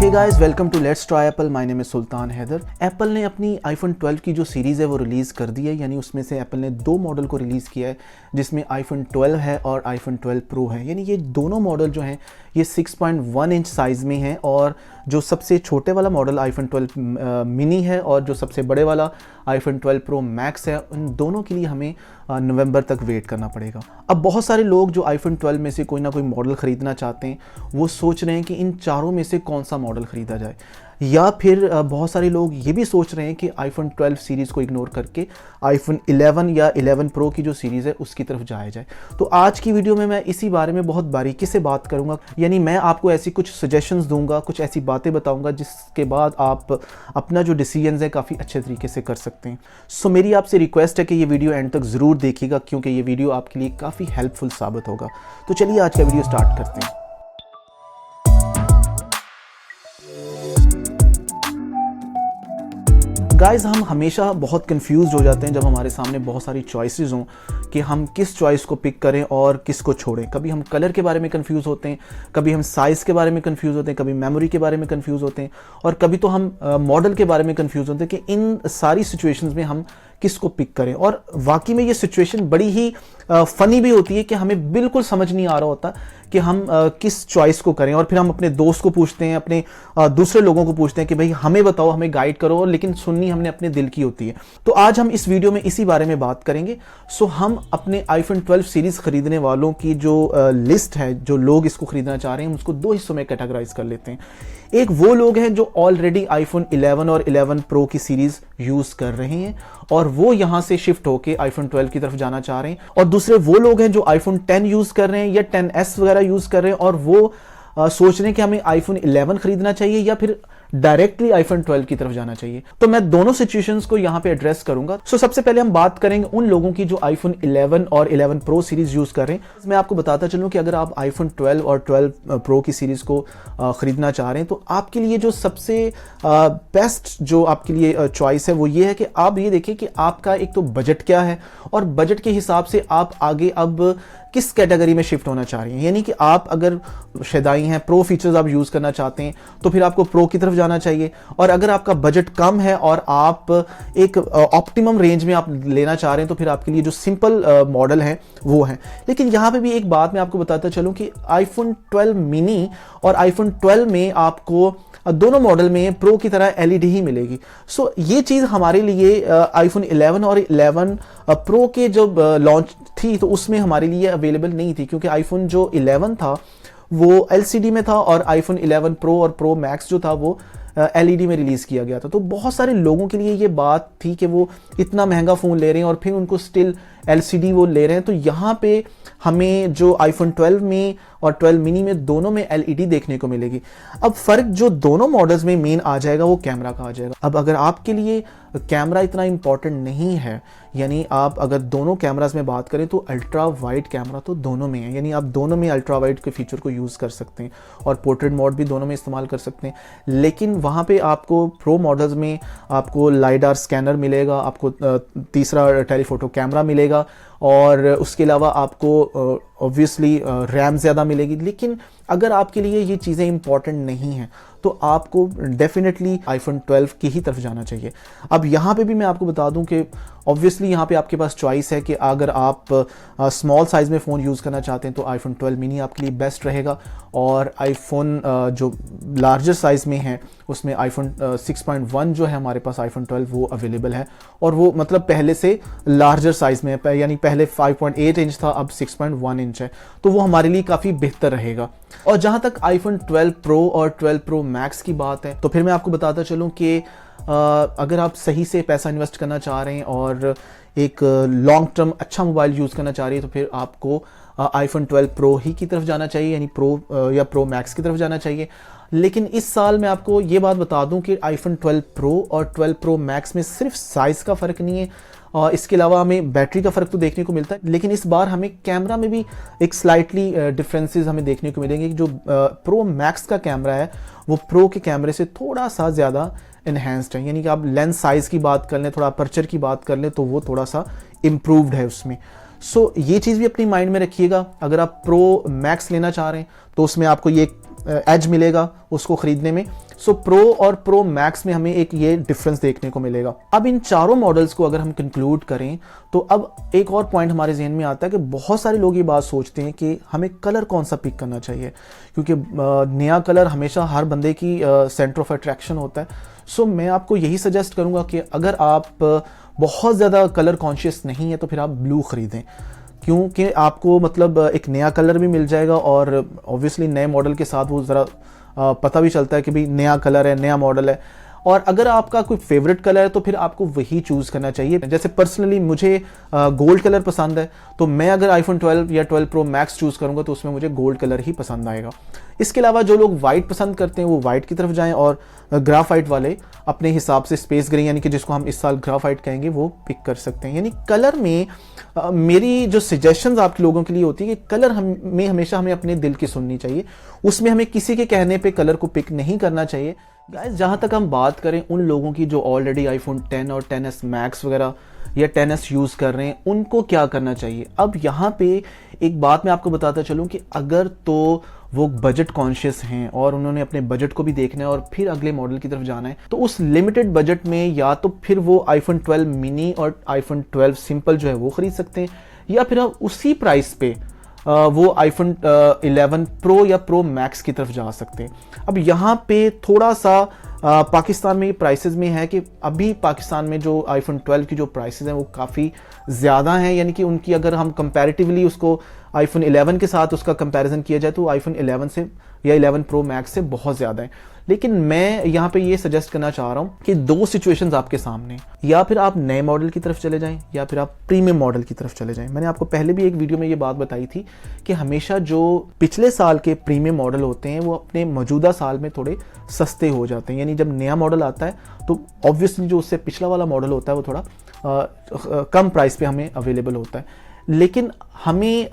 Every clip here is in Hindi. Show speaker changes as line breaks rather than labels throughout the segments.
Hey guys, welcome to let's try Apple. My name is Sultan Haider. Apple ने अपनी आईफोन 12 की जो सीरीज़ है वो रिलीज़ कर दी है, यानी उसमें से एप्पल ने दो मॉडल को रिलीज़ किया है जिसमें आईफोन 12 है और आईफोन 12 प्रो है। यानी ये दोनों मॉडल जो हैं ये 6.1 इंच साइज़ में हैं और जो सबसे छोटे वाला मॉडल आईफोन 12 मिनी है और जो सबसे बड़े वाला आईफोन 12 प्रो मैक्स है, उन दोनों के लिए हमें नवंबर तक वेट करना पड़ेगा। अब बहुत सारे लोग जो आईफोन 12 में से कोई ना कोई मॉडल ख़रीदना चाहते हैं वो सोच रहे हैं कि इन चारों में से कौन सा मॉडल ख़रीदा जाए, या फिर बहुत सारे लोग ये भी सोच रहे हैं कि आईफोन 12 सीरीज़ को इग्नोर करके आईफोन 11 या 11 प्रो की जो सीरीज़ है उसकी तरफ जाया जाए। तो आज की वीडियो में मैं इसी बारे में बहुत बारीकी से बात करूंगा, यानी मैं आपको ऐसी कुछ सजेशंस दूंगा, कुछ ऐसी बातें बताऊंगा जिसके बाद आप अपना जो डिसीजंस है काफ़ी अच्छे तरीके से कर सकते हैं। सो मेरी आपसे रिक्वेस्ट है कि ये वीडियो एंड तक ज़रूर देखिएगा क्योंकि ये वीडियो आपके लिए काफ़ी हेल्पफुल साबित होगा। तो चलिए आज का वीडियो स्टार्ट करते हैं। गाइस, हम हमेशा बहुत कंफ्यूज हो जाते हैं जब हमारे सामने बहुत सारी चॉइसेस हों कि हम किस चॉइस को पिक करें और किस को छोड़ें। कभी हम कलर के बारे में कंफ्यूज होते हैं, कभी हम साइज़ के बारे में कंफ्यूज होते हैं, कभी मेमोरी के बारे में कंफ्यूज होते हैं और कभी तो हम मॉडल के बारे में कंफ्यूज होते हैं कि इन सारी सिचुएशंस में हम किसको पिक करें। और वाकई में ये सिचुएशन बड़ी ही फ़नी भी होती है कि हमें बिल्कुल समझ नहीं आ रहा होता कि हम किस चॉइस को करें, और फिर हम अपने दोस्त को पूछते हैं, अपने दूसरे लोगों को पूछते हैं कि भाई हमें बताओ, हमें गाइड करो, और लेकिन सुननी हमने अपने दिल की होती है। तो आज हम इस वीडियो में इसी बारे में बात करेंगे। सो हम अपने आईफोन 12 सीरीज़ खरीदने वालों की जो लिस्ट है, जो लोग इसको खरीदना चाह रहे हैं, उसको दो हिस्सों में कैटेगराइज कर लेते हैं। एक वो लोग हैं जो ऑलरेडी आईफोन 11 और 11 प्रो की सीरीज़ यूज़ कर रहे हैं और वो यहाँ से शिफ्ट होके आईफोन 12 की तरफ जाना चाह रहे हैं, और दूसरे वो लोग हैं जो आईफोन 10 यूज़ कर रहे हैं या 10s वगैरह यूज़ कर रहे हैं और वो सोच रहे हैं कि हमें आईफोन 11 खरीदना चाहिए या फिर डायरेक्टली आईफोन 12 की तरफ जाना चाहिए। तो मैं दोनों सिचुएशंस को यहां पे एड्रेस करूंगा। सो सबसे पहले हम बात करेंगे उन लोगों की जो आईफोन 11 और 11 प्रो सीरीज यूज कर रहे हैं। मैं आपको बताता चलूं कि अगर आप आईफोन 12 और 12 प्रो की सीरीज को खरीदना चाह रहे हैं तो आपके लिए जो सबसे बेस्ट जो आपके लिए चॉइस है वो ये है कि आप ये देखें कि आपका एक तो बजट क्या है और बजट के हिसाब से आप आगे अब किस कैटेगरी में शिफ्ट होना चाह रहे हैं। यानी कि आप अगर शदाई हैं, प्रो फीचर्स आप यूज़ करना चाहते हैं तो फिर आपको प्रो की तरफ जाना चाहिए, और अगर आपका बजट कम है और आप एक ऑप्टिमम रेंज में आप लेना चाह रहे हैं तो फिर आपके लिए जो सिंपल मॉडल है वो है। लेकिन यहाँ पे भी एक बात मैं आपको बताता चलूँ कि आईफोन 12 मिनी और आईफोन 12 में आपको दोनों मॉडल में प्रो की तरह LED ही मिलेगी। सो ये चीज़ हमारे लिए आईफोन 11 और 11 प्रो के जब लॉन्च थी तो उसमें हमारे लिए अवेलेबल नहीं थी, क्योंकि आईफोन जो 11 था वो LCD में था और आईफोन 11 प्रो और प्रो मैक्स जो था वो LED में रिलीज़ किया गया था। तो बहुत सारे लोगों के लिए ये बात थी कि वो इतना महंगा फ़ोन ले रहे हैं और फिर उनको स्टिल LCD वो ले रहे हैं। तो यहाँ पे हमें जो आईफोन 12 में और 12 मिनी में दोनों में LED देखने को मिलेगी। अब फ़र्क जो दोनों मॉडल्स में मेन आ जाएगा वो कैमरा का आ जाएगा। अब अगर आपके लिए कैमरा इतना इंपॉर्टेंट नहीं है, यानी आप अगर दोनों कैमरास में बात करें तो अल्ट्रा वाइड कैमरा तो दोनों में है, यानी आप दोनों में अल्ट्रा वाइड के फीचर को यूज़ कर सकते हैं और पोर्ट्रेट मोड भी दोनों में इस्तेमाल कर सकते हैं। लेकिन वहाँ पे आपको प्रो मॉडल्स में आपको लाइडार स्कैनर मिलेगा, आपको तीसरा टेलीफोटो कैमरा मिलेगा और उसके अलावा आपको ऑब्वियसली रैम ज़्यादा मिलेगी। लेकिन अगर आपके लिए ये चीज़ें इंपॉर्टेंट नहीं हैं तो आपको डेफिनेटली आईफोन 12 की ही तरफ जाना चाहिए। अब यहाँ पे भी मैं आपको बता दूं कि ऑब्वियसली यहाँ पे आपके पास चॉइस है कि अगर आप स्मॉल साइज़ में फ़ोन यूज़ करना चाहते हैं तो आईफोन 12 मिनी आपके लिए बेस्ट रहेगा, और आईफोन जो लार्जर साइज़ में है उसमें आईफोन 6.1 जो है हमारे पास आईफोन 12 वो अवेलेबल है, और वो मतलब पहले से लार्जर साइज़ में है, यानी पहले 5.8 इंच था अब 6.1 इंच है, तो वो हमारे लिए काफ़ी बेहतर रहेगा। और जहाँ तक आईफोन 12 प्रो और 12 प्रो मैक्स की बात है तो फिर मैं आपको बताता चलूँ कि अगर आप सही से पैसा इन्वेस्ट करना चाह रहे हैं और एक लॉन्ग टर्म अच्छा मोबाइल यूज़ करना चाह रही है तो फिर आपको आईफोन 12 प्रो ही की तरफ जाना चाहिए, यानी प्रो या प्रो मैक्स की तरफ जाना चाहिए। लेकिन इस साल मैं आपको ये बात बता दूं कि आईफोन 12 प्रो और 12 प्रो मैक्स में सिर्फ साइज़ का फ़र्क नहीं है, और इसके अलावा हमें बैटरी का फ़र्क तो देखने को मिलता है, लेकिन इस बार हमें कैमरा में भी एक स्लाइटली डिफरेंसेस हमें देखने को मिलेंगे। जो प्रो मैक्स का कैमरा है वो प्रो के कैमरे से थोड़ा सा ज़्यादा इन्हेंस्ड है, यानी कि आप लेंस साइज़ की बात कर लें, थोड़ा अपर्चर की बात कर लें तो वो थोड़ा सा इम्प्रूव्ड है उसमें। सो ये चीज़ भी अपनी माइंड में रखिएगा। अगर आप प्रो मैक्स लेना चाह रहे हैं तो उसमें आपको ये एज मिलेगा उसको खरीदने में। सो प्रो और प्रो मैक्स में हमें एक ये डिफरेंस देखने को मिलेगा। अब इन चारों मॉडल्स को अगर हम कंक्लूड करें तो अब एक और पॉइंट हमारे जहन में आता है कि बहुत सारे लोग ये बात सोचते हैं कि हमें कलर कौन सा पिक करना चाहिए, क्योंकि नया कलर हमेशा हर बंदे की सेंटर ऑफ अट्रैक्शन होता है। सो मैं आपको यही सजेस्ट करूंगा कि अगर आप बहुत ज़्यादा कलर कॉन्शियस नहीं है तो फिर आप ब्लू खरीदें, क्योंकि आपको मतलब एक नया कलर भी मिल जाएगा और ऑब्वियसली नए मॉडल के साथ वो ज़रा पता भी चलता है कि भाई नया कलर है, नया मॉडल है। और अगर आपका कोई फेवरेट कलर है तो फिर आपको वही चूज़ करना चाहिए। जैसे पर्सनली मुझे गोल्ड कलर पसंद है, तो मैं अगर आईफोन 12 या 12 प्रो मैक्स चूज़ करूंगा तो उसमें मुझे गोल्ड कलर ही पसंद आएगा। इसके अलावा जो लोग वाइट पसंद करते हैं वो वाइट की तरफ जाएं और ग्राफाइट वाले अपने हिसाब से स्पेस ग्रे यानी कि जिसको हम इस साल ग्राफाइट कहेंगे वो पिक कर सकते हैं। यानी कलर में मेरी जो सजेशंस आपके लोगों के लिए होती है कि कलर में हमेशा हमें अपने दिल की सुननी चाहिए, उसमें हमें किसी के कहने पे कलर को पिक नहीं करना चाहिए। गाइस, जहाँ तक हम बात करें उन लोगों की जो ऑलरेडी आईफोन 10 और 10s मैक्स वगैरह या 10s यूज़ कर रहे हैं, उनको क्या करना चाहिए। अब यहाँ पे एक बात मैं आपको बताता चलूँ कि अगर तो वो बजट कॉन्शियस हैं और उन्होंने अपने बजट को भी देखना है और फिर अगले मॉडल की तरफ जाना है, तो उस लिमिटेड बजट में या तो फिर वो आईफोन 12 मिनी और आईफोन 12 सिंपल जो है वो खरीद सकते हैं, या फिर आप उसी प्राइस पे वो आईफोन 11 प्रो या प्रो मैक्स की तरफ जा सकते हैं। अब यहाँ पे थोड़ा सा पाकिस्तान में प्राइसेस में है कि अभी पाकिस्तान में जो आईफोन 12 की जो प्राइसेस हैं वो काफ़ी ज़्यादा हैं, यानी कि उनकी अगर हम कंपैरेटिवली उसको आईफोन 11 के साथ उसका कंपैरिजन किया जाए तो आईफोन 11 से या 11 प्रो मैक्स से बहुत ज़्यादा है। लेकिन मैं यहाँ पे ये सजेस्ट करना चाह रहा हूँ कि दो सिचुएशंस आपके सामने, या फिर आप नए मॉडल की तरफ चले जाएं या फिर आप प्रीमियम मॉडल की तरफ चले जाएं। मैंने आपको पहले भी एक वीडियो में ये बात बताई थी कि हमेशा जो पिछले साल के प्रीमियम मॉडल होते हैं वो अपने मौजूदा साल में थोड़े सस्ते हो जाते हैं। यानी जब नया मॉडल आता है तो ऑब्वियसली जो उससे पिछला वाला मॉडल होता है वो थोड़ा कम प्राइस पे हमें अवेलेबल होता है। लेकिन हमें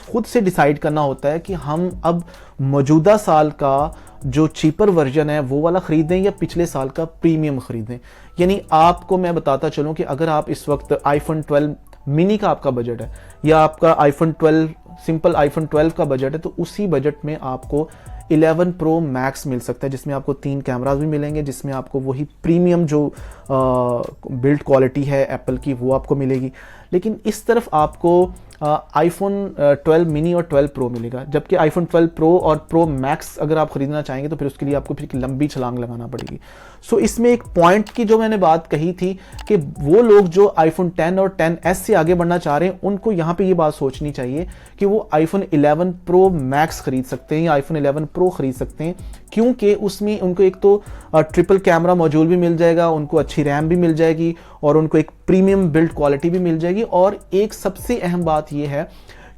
खुद से डिसाइड करना होता है कि हम अब मौजूदा साल का जो चीपर वर्जन है वो वाला खरीदें या पिछले साल का प्रीमियम खरीदें। यानी आपको मैं बताता चलूं कि अगर आप इस वक्त आईफोन 12 मिनी का आपका बजट है या आपका आईफोन 12 सिंपल आईफोन 12 का बजट है, तो उसी बजट में आपको 11 प्रो मैक्स मिल सकता है, जिसमें आपको 3 कैमरास भी मिलेंगे, जिसमें आपको वही प्रीमियम जो बिल्ड क्वालिटी है एप्पल की वो आपको मिलेगी। लेकिन इस तरफ आपको आईफोन 12 मिनी और 12 प्रो मिलेगा, जबकि आईफोन 12 प्रो और प्रो मैक्स अगर आप खरीदना चाहेंगे तो फिर उसके लिए आपको फिर एक लंबी छलांग लगाना पड़ेगी। सो इसमें एक पॉइंट की जो मैंने बात कही थी कि वो लोग जो आईफोन 10 और 10s से आगे बढ़ना चाह रहे हैं उनको यहाँ पे ये बात सोचनी चाहिए कि वो आईफोन 11 प्रो मैक्स खरीद सकते हैं या आईफोन 11 प्रो खरीद सकते हैं, क्योंकि उसमें उनको एक तो ट्रिपल कैमरा मॉड्यूल भी मिल जाएगा, उनको अच्छी रैम भी मिल जाएगी और उनको एक प्रीमियम बिल्ड क्वालिटी भी मिल जाएगी। और एक सबसे अहम बात यह है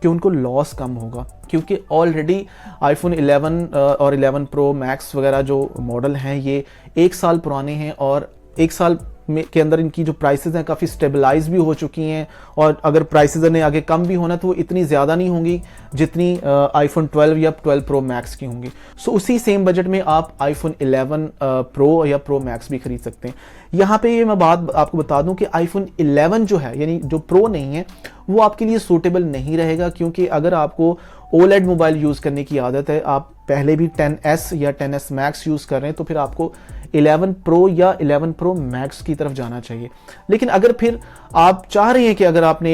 कि उनको लॉस कम होगा, क्योंकि ऑलरेडी आईफोन 11 और 11 प्रो मैक्स वगैरह जो मॉडल हैं ये 1 साल पुराने हैं और 1 साल के अंदर इनकी जो प्राइसेस हैं काफ़ी स्टेबलाइज भी हो चुकी हैं, और अगर प्राइसेस ने आगे कम भी होना तो वो इतनी ज़्यादा नहीं होंगी जितनी आईफोन 12 या 12 प्रो मैक्स की होंगी। सो उसी सेम बजट में आप आईफोन 11 प्रो या प्रो मैक्स भी खरीद सकते हैं। यहाँ पे ये मैं बात आपको बता दूं कि आईफोन 11 जो है यानी जो प्रो नहीं है वो आपके लिए सूटेबल नहीं रहेगा, क्योंकि अगर आपको ओलेड मोबाइल यूज़ करने की आदत है, आप पहले भी 10s या 10s मैक्स यूज़ कर रहे हैं, तो फिर आपको 11 प्रो या 11 प्रो मैक्स की तरफ जाना चाहिए। लेकिन अगर फिर आप चाह रहे हैं कि अगर आपने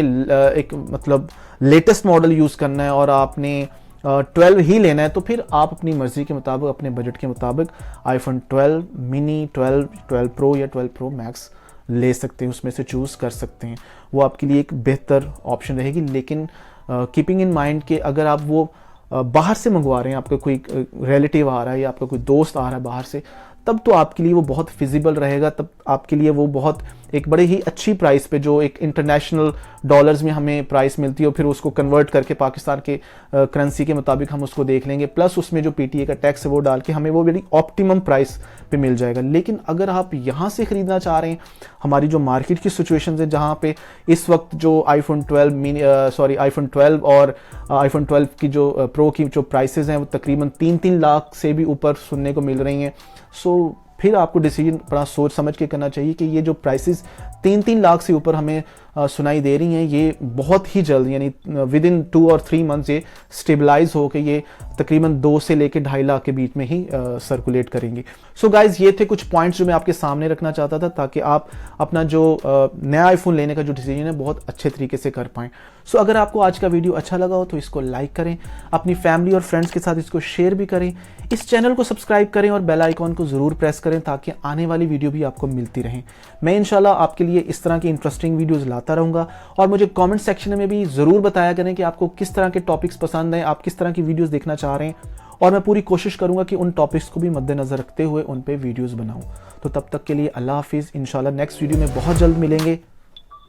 एक मतलब लेटेस्ट मॉडल यूज़ करना है और आपने 12 ही लेना है, तो फिर आप अपनी मर्जी के मुताबिक अपने बजट के मुताबिक आईफोन 12 मिनी, 12 प्रो या 12 प्रो मैक्स ले सकते हैं, उसमें से चूज़ कर सकते हैं। वो आपके लिए एक बेहतर ऑप्शन रहेगी। लेकिन कीपिंग इन माइंड कि अगर आप वो बाहर से मंगवा रहे हैं, आपका कोई रिलेटिव आ रहा है या आपका कोई दोस्त आ रहा है बाहर से, तब तो आपके लिए वो बहुत फिजिबल रहेगा, तब आपके लिए वो बहुत एक बड़े ही अच्छी प्राइस पे जो एक इंटरनेशनल डॉलर्स में हमें प्राइस मिलती है और फिर उसको कन्वर्ट करके पाकिस्तान के करेंसी के मुताबिक हम उसको देख लेंगे, प्लस उसमें जो पीटीए का टैक्स है वो डाल के हमें वो बड़ी ऑप्टिमम प्राइस पे मिल जाएगा। लेकिन अगर आप यहाँ से ख़रीदना चाह रहे हैं, हमारी जो मार्केट की सिचुएशन है जहाँ पे इस वक्त जो आईफोन 12 और आईफोन 12 की जो प्रो की जो प्राइसेस हैं वो तकरीबन 3-3 लाख से भी ऊपर सुनने को मिल रही हैं। सो फिर आपको डिसीजन बड़ा सोच समझ के करना चाहिए कि ये जो प्राइसेस 3 लाख से ऊपर हमें सुनाई दे रही हैं। ये बहुत ही जल्द यानी विद इन 2 और 3 मंथ्स ये स्टेबलाइज होकर ये तकरीबन 2 से लेकर 2.5 लाख के बीच में ही सर्कुलेट करेंगी। सो गाइज, ये थे कुछ पॉइंट्स जो मैं आपके सामने रखना चाहता था ताकि आप अपना जो नया आईफोन लेने का जो डिसीजन है बहुत अच्छे तरीके से कर पाएं। सो अगर आपको आज का वीडियो अच्छा लगा हो तो इसको लाइक करें, अपनी फैमिली और फ्रेंड्स के साथ इसको शेयर भी करें, इस चैनल को सब्सक्राइब करें और बेल आइकॉन को ज़रूर प्रेस करें ताकि आने वाली वीडियो भी आपको मिलती रहें। मैं इंशाल्लाह आपके लिए इस तरह की इंटरेस्टिंग वीडियोज़ लाता रहूँगा और मुझे कमेंट सेक्शन में भी ज़रूर बताया करें कि आपको किस तरह के टॉपिक्स पसंद हैं, आप किस तरह की वीडियोज़ देखना चाह रहे हैं, और मैं पूरी कोशिश करूँगा कि उन टॉपिक्स को भी मद्देनज़र रखते हुए उन पर वीडियोज़ बनाऊँ। तो तब तक के लिए अल्लाह हाफिज़। इंशाल्लाह नेक्स्ट वीडियो में बहुत जल्द मिलेंगे।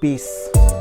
पीस।